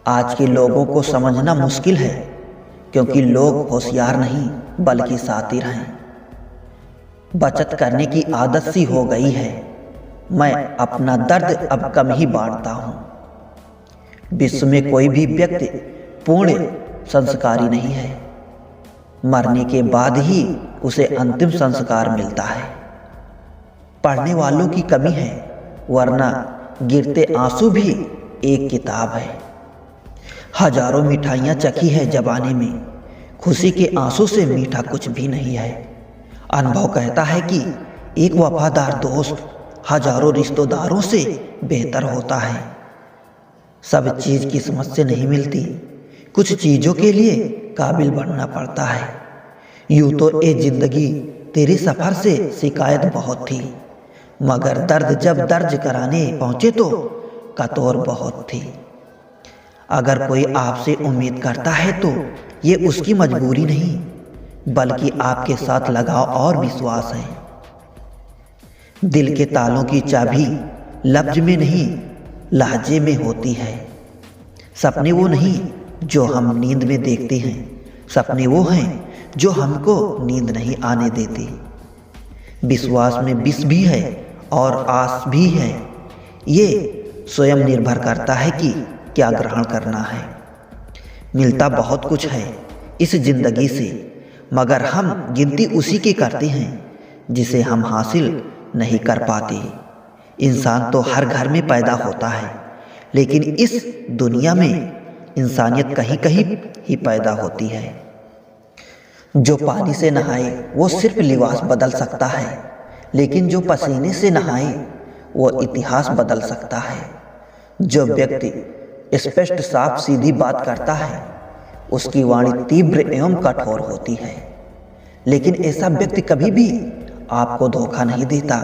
आज के लोगों को समझना मुश्किल है क्योंकि लोग होशियार नहीं बल्कि शातिर हैं। बचत करने की आदत सी हो गई है। मैं अपना दर्द अब कम ही बांटता हूँ। विश्व में कोई भी व्यक्ति पूर्ण संस्कारी नहीं है। मरने के बाद ही उसे अंतिम संस्कार मिलता है। पढ़ने वालों की कमी है, वरना गिरते आंसू भी एक किताब है। हजारों मिठाइयाँ चखी है जबाने में, खुशी के आंसू से मीठा कुछ भी नहीं है। अनुभव कहता है कि एक वफादार दोस्त हजारों रिश्तेदारों से बेहतर होता है। सब चीज किस्मत से नहीं मिलती, कुछ चीजों के लिए काबिल बनना पड़ता है। यूं तो ये जिंदगी तेरे सफर से शिकायत बहुत थी, मगर दर्द जब दर्ज कराने पहुंचे तो कतौर बहुत थी। अगर कोई आपसे उम्मीद करता है तो ये उसकी मजबूरी नहीं बल्कि आपके साथ लगाव और विश्वास है। दिल के तालों की चाबी लफ्ज में नहीं लहजे में होती है। सपने वो नहीं जो हम नींद में देखते हैं, सपने वो हैं जो हमको नींद नहीं आने देते। विश्वास में विष भी है और आस भी है। ये स्वयं निर्भर करता है कि क्या ग्रहण करना है। मिलता बहुत कुछ है इस जिंदगी से, मगर हम गिनती उसी की करते हैं जिसे हम हासिल नहीं कर पाते। इंसान तो हर घर में पैदा होता है, लेकिन इस दुनिया में इंसानियत कहीं कहीं ही पैदा होती है। जो पानी से नहाए वो सिर्फ लिबास बदल सकता है, लेकिन जो पसीने से नहाए वो इतिहास बदल सकता है। जो व्यक्ति स्पष्ट साफ सीधी बात करता है उसकी वाणी तीव्र एवं कठोर होती है, लेकिन ऐसा व्यक्ति कभी भी आपको धोखा नहीं देता।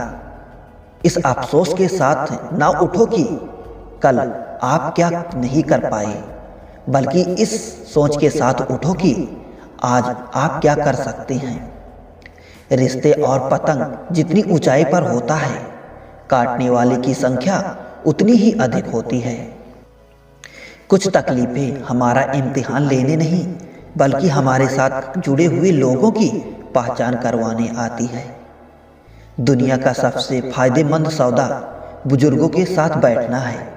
इस अफसोस के साथ ना उठो कि कल आप क्या नहीं कर पाए, बल्कि इस सोच के साथ उठो कि आज आप क्या कर सकते हैं। रिश्ते और पतंग जितनी ऊंचाई पर होता है, काटने वाले की संख्या उतनी ही अधिक होती है। कुछ तकलीफें हमारा इम्तिहान लेने नहीं बल्कि हमारे साथ जुड़े हुए लोगों की पहचान करवाने आती है। दुनिया का सबसे फायदेमंद सौदा बुजुर्गों के साथ बैठना है।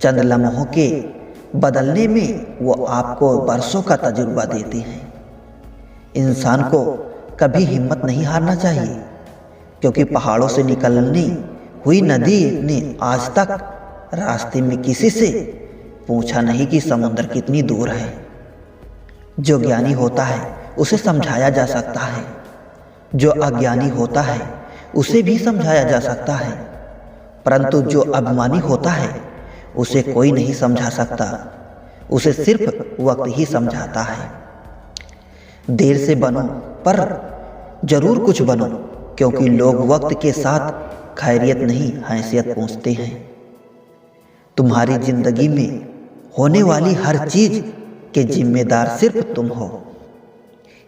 चंद लम्हों के बदलने में वो आपको बरसों का तजुर्बा देते हैं। इंसान को कभी हिम्मत नहीं हारना चाहिए, क्योंकि पहाड़ों से निकलनी हुई नदी ने आज तक रास्ते में किसी से पूछा नहीं कि समुद्र कितनी दूर है। जो ज्ञानी होता है उसे समझाया जा सकता है, जो अज्ञानी होता है उसे भी समझाया जा सकता है, परंतु जो अभिमानी होता है उसे कोई नहीं समझा सकता, उसे सिर्फ वक्त ही समझाता है। देर से बनो पर जरूर कुछ बनो, क्योंकि लोग वक्त के साथ खैरियत नहीं हैसियत पूछते हैं। तुम्हारी जिंदगी में होने वाली हर चीज के जिम्मेदार सिर्फ तुम हो।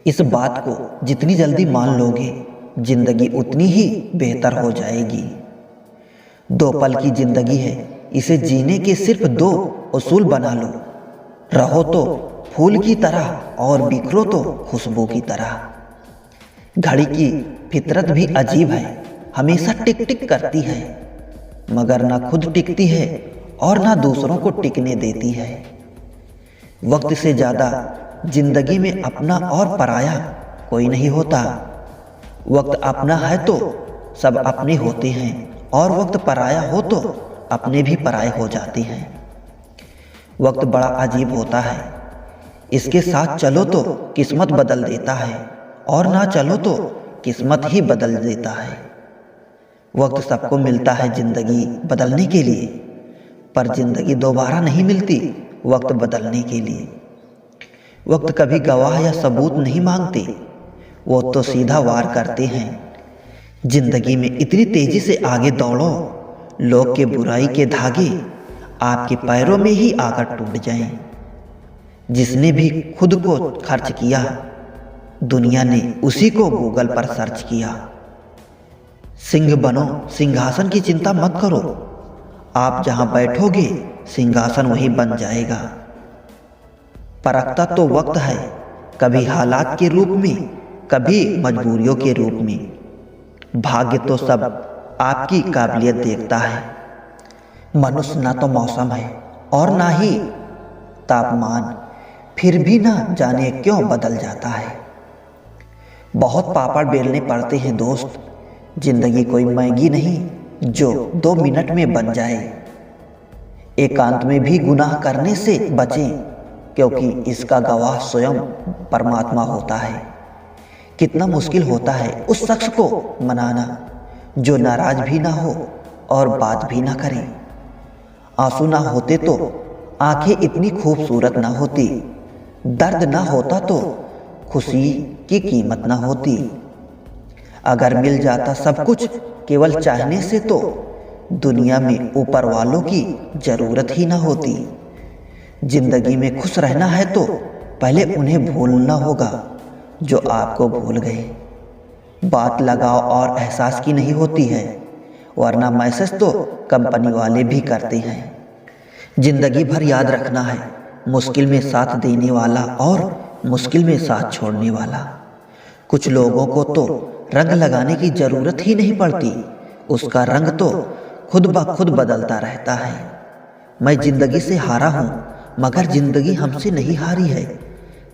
इस बात को जितनी जल्दी मान लोगे, जिंदगी उतनी ही बेहतर हो जाएगी। 2 पल की जिंदगी है, इसे जीने के सिर्फ 2 उसूल बना लो। रहो तो फूल की तरह और बिखरो तो खुशबू की तरह। घड़ी की फितरत भी अजीब है, हमेशा टिक टिक करती है, मगर ना खुद टिकती है और ना दूसरों को टिकने देती है। वक्त से ज्यादा जिंदगी में अपना और पराया कोई नहीं होता। वक्त अपना है तो सब अपने होते हैं, और वक्त पराया हो तो अपने भी पराये हो जाते हैं। वक्त बड़ा अजीब होता है, इसके साथ चलो तो किस्मत बदल देता है, और ना चलो तो किस्मत ही बदल देता है। वक्त सबको मिलता है जिंदगी बदलने के लिए, पर जिंदगी दोबारा नहीं मिलती वक्त बदलने के लिए। वक्त कभी गवाह या सबूत नहीं मांगते, वो तो सीधा वार करते हैं। जिंदगी में इतनी तेजी से आगे दौड़ो, लोग के बुराई के धागे आपके पैरों में ही आकर टूट जाएं। जिसने भी खुद को खर्च किया, दुनिया ने उसी को गूगल पर सर्च किया। सिंह बनो, सिंहासन की चिंता मत करो। आप जहां बैठोगे सिंहासन वही बन जाएगा। परखता तो वक्त है, कभी हालात के रूप में, कभी मजबूरियों के रूप में। भाग्य तो सब आपकी काबिलियत देखता है। मनुष्य ना तो मौसम है और ना ही तापमान, फिर भी ना जाने क्यों बदल जाता है। बहुत पापड़ बेलने पड़ते हैं दोस्त, जिंदगी कोई मैगी नहीं जो 2 मिनट में बन जाए। एकांत में भी गुनाह करने से बचें, क्योंकि इसका गवाह स्वयं परमात्मा होता है। कितना मुश्किल होता है उस शख्स को मनाना जो नाराज भी ना हो और बात भी ना करे। आंसू ना होते तो आंखें इतनी खूबसूरत ना होती, दर्द ना होता तो खुशी की कीमत ना होती। अगर मिल जाता सब कुछ केवल चाहने से तो दुनिया में ऊपर वालों की जरूरत ही ना होती। जिंदगी में खुश रहना है तो पहले उन्हें भूलना होगा जो आपको भूल गए। बात लगाव और एहसास की नहीं होती है, वरना मैसेज तो कंपनी वाले भी करते हैं। जिंदगी भर याद रखना है, मुश्किल में साथ देने वाला और मुश्किल में साथ छोड़ने वाला। कुछ लोगों को तो रंग लगाने की जरूरत ही नहीं पड़ती, उसका रंग तो खुद ब खुद बदलता रहता है। मैं जिंदगी से हारा हूँ, मगर जिंदगी हमसे नहीं हारी है।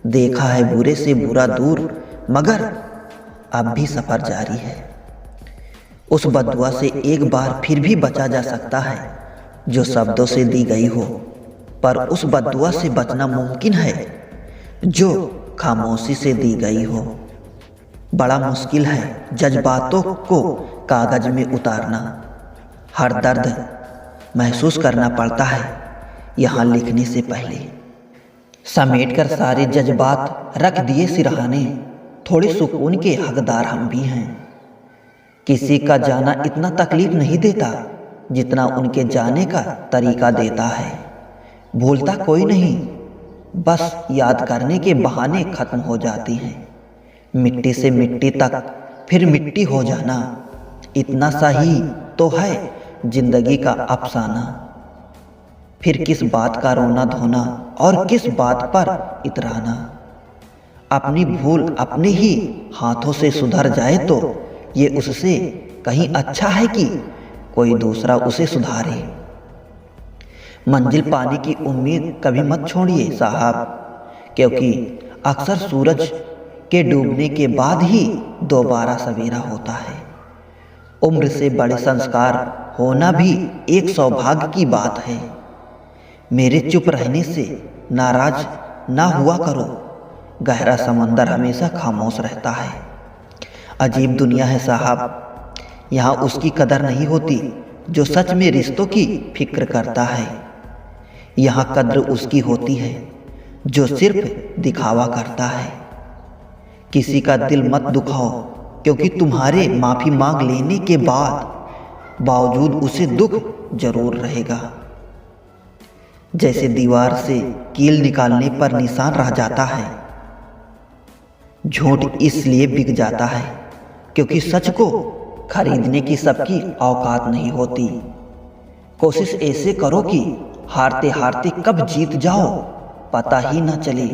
देखा है बुरे से बुरा दूर, मगर अब भी सफर जारी है। उस बद्दुआ से एक बार फिर भी बचा जा सकता है जो शब्दों से दी गई हो, पर उस बद्दुआ से बचना मुमकिन है जो खामोशी से दी गई हो। बड़ा मुश्किल है जज्बातों को कागज में उतारना। हर दर्द महसूस करना पड़ता है यहाँ लिखने से पहले। समेट कर सारे जज्बात रख दिए सिरहाने, थोड़े सुकून के हकदार हम भी हैं। किसी का जाना इतना तकलीफ नहीं देता जितना उनके जाने का तरीका देता है। भूलता कोई नहीं, बस याद करने के बहाने खत्म हो जाती हैं। मिट्टी से मिट्टी तक फिर मिट्टी हो जाना, इतना सा ही तो है जिंदगी का अफसाना। फिर किस बात का रोना धोना और किस बात पर इतराना। अपनी भूल अपने ही हाथों से सुधर जाए तो ये उससे कहीं अच्छा है कि कोई दूसरा उसे सुधारे। मंजिल पाने की उम्मीद कभी मत छोड़िए साहब, क्योंकि अक्सर सूरज के डूबने के बाद ही दोबारा सवेरा होता है। उम्र से बड़े संस्कार होना भी एक सौभाग्य की बात है। मेरे चुप रहने से नाराज ना हुआ करो, गहरा समंदर हमेशा खामोश रहता है। अजीब दुनिया है साहब, यहाँ उसकी कदर नहीं होती जो सच में रिश्तों की फिक्र करता है। यहाँ कद्र उसकी होती है जो सिर्फ दिखावा करता है। किसी का दिल मत दुखाओ, क्योंकि तुम्हारे माफी मांग लेने के बावजूद उसे दुख जरूर रहेगा। जैसे दीवार से कील निकालने पर निशान रह जाता है, झूठ इसलिए बिक जाता है क्योंकि सच को खरीदने की सबकी औकात नहीं होती। कोशिश ऐसे करो कि हारते हारते कब जीत जाओ पता ही ना चले।